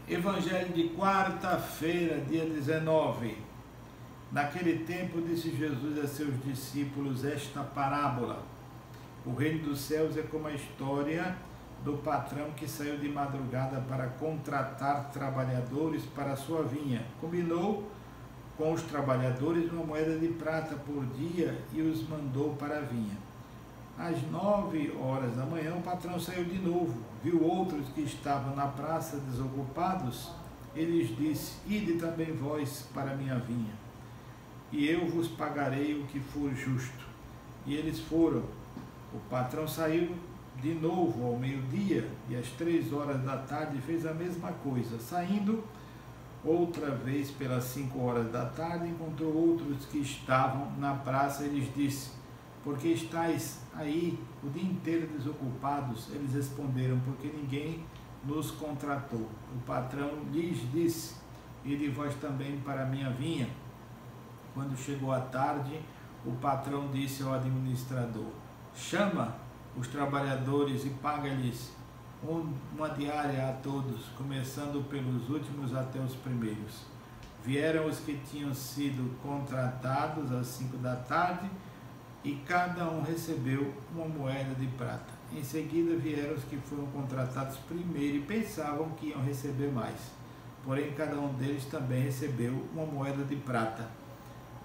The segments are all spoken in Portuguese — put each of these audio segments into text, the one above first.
Evangelho de quarta-feira, dia 19. Naquele tempo disse Jesus a seus discípulos esta parábola: o reino dos céus é como a história do patrão que saiu de madrugada para contratar trabalhadores para a sua vinha. Combinou com os trabalhadores uma moeda de prata por dia e os mandou para a vinha. Às 9h da manhã, o patrão saiu de novo, viu outros que estavam na praça desocupados, e lhes disse: ide também vós para a minha vinha, e eu vos pagarei o que for justo. E eles foram. O patrão saiu de novo ao meio-dia, e às 15h fez a mesma coisa. Saindo outra vez pelas 17h, encontrou outros que estavam na praça e lhes disse: por que estáis aí o dia inteiro desocupados? Eles responderam: porque ninguém nos contratou. O patrão lhes disse: ide vós também para a minha vinha. Quando chegou a tarde, o patrão disse ao administrador: chama os trabalhadores e paga-lhes uma diária a todos, começando pelos últimos até os primeiros. Vieram os que tinham sido contratados às 17h, e cada um recebeu uma moeda de prata. Em seguida vieram os que foram contratados primeiro e pensavam que iam receber mais. Porém, cada um deles também recebeu uma moeda de prata.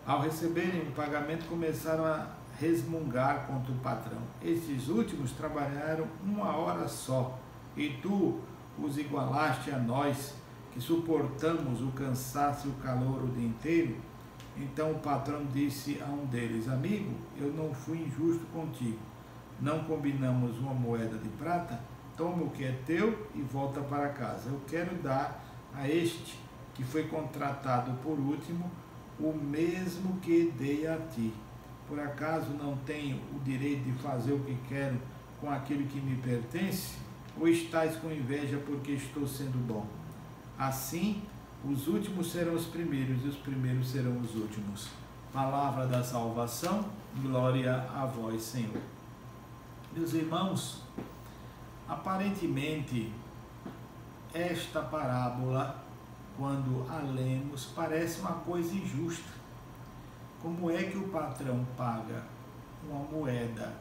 Ao receberem o pagamento, começaram a resmungar contra o patrão. Estes últimos trabalharam 1 hora só, e tu os igualaste a nós, que suportamos o cansaço e o calor o dia inteiro? Então o patrão disse a um deles: amigo, eu não fui injusto contigo. Não combinamos uma moeda de prata? Toma o que é teu e volta para casa. Eu quero dar a este que foi contratado por último o mesmo que dei a ti. Por acaso não tenho o direito de fazer o que quero com aquilo que me pertence? Ou estais com inveja porque estou sendo bom? Assim, os últimos serão os primeiros e os primeiros serão os últimos. Palavra da salvação, glória a vós, Senhor. Meus irmãos, aparentemente, esta parábola, quando a lemos, parece uma coisa injusta. Como é que o patrão paga uma moeda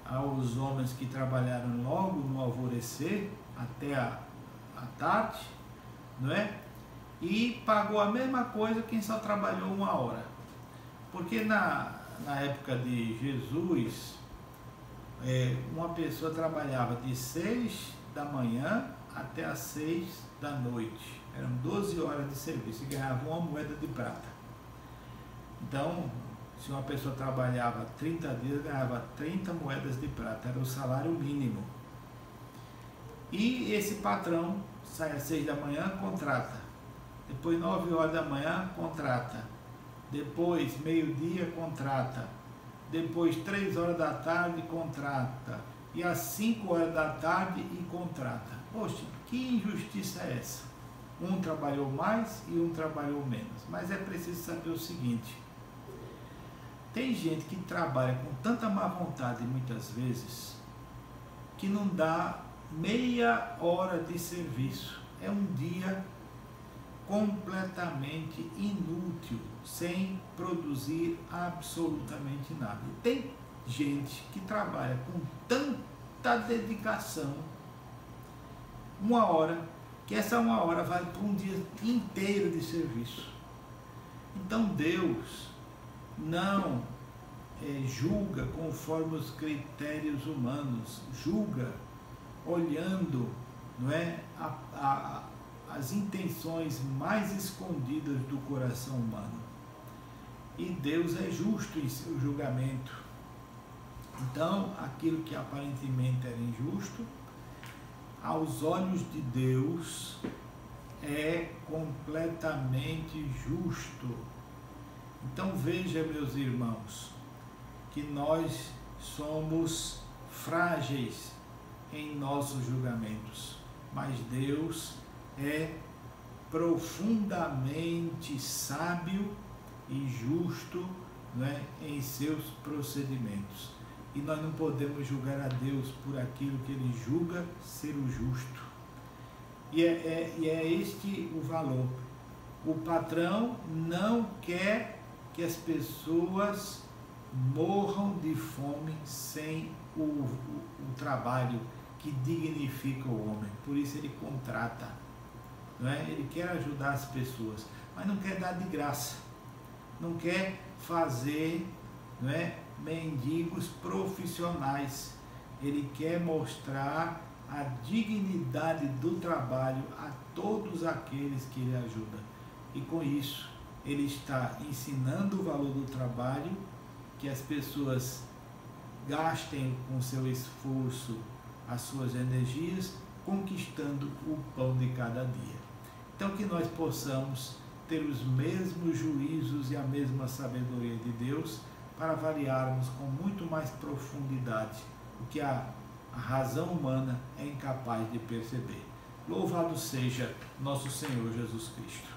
aos homens que trabalharam logo no alvorecer até a tarde, não é? E pagou a mesma coisa quem só trabalhou 1 hora? Porque na época de Jesus, uma pessoa trabalhava de 6h até as 18h. Eram 12 horas de serviço e ganhava uma moeda de prata. Então, se uma pessoa trabalhava 30 dias, ganhava 30 moedas de prata. Era o salário mínimo. E esse patrão sai às 6h, contrata. Depois 9h, contrata. Depois meio-dia, contrata. Depois 15h, contrata. E às 5h e contrata. Poxa, que injustiça é essa? Um trabalhou mais e um trabalhou menos. Mas é preciso saber o seguinte: tem gente que trabalha com tanta má vontade muitas vezes que não dá meia hora de serviço. É um dia completamente inútil, sem produzir absolutamente nada. E tem gente que trabalha com tanta dedicação, 1 hora, que essa 1 hora vale para um dia inteiro de serviço. Então Deus não julga conforme os critérios humanos, julga olhando, não é, as intenções mais escondidas do coração humano. E Deus é justo em seu julgamento. Então, aquilo que aparentemente era injusto, aos olhos de Deus é completamente justo. Então veja, meus irmãos, que nós somos frágeis em nossos julgamentos, mas Deus é profundamente sábio e justo, não é, em seus procedimentos. E nós não podemos julgar a Deus por aquilo que Ele julga ser o justo. E é este o valor. O patrão não quer que as pessoas morram de fome sem o trabalho que dignifica o homem. Por isso ele contrata, não é? Ele quer ajudar as pessoas, mas não quer dar de graça, não quer fazer, não é, mendigos profissionais. Ele quer mostrar a dignidade do trabalho a todos aqueles que ele ajuda. E com isso, ele está ensinando o valor do trabalho, que as pessoas gastem com seu esforço as suas energias, conquistando o pão de cada dia. Então, que nós possamos ter os mesmos juízos e a mesma sabedoria de Deus, para avaliarmos com muito mais profundidade o que a razão humana é incapaz de perceber. Louvado seja nosso Senhor Jesus Cristo.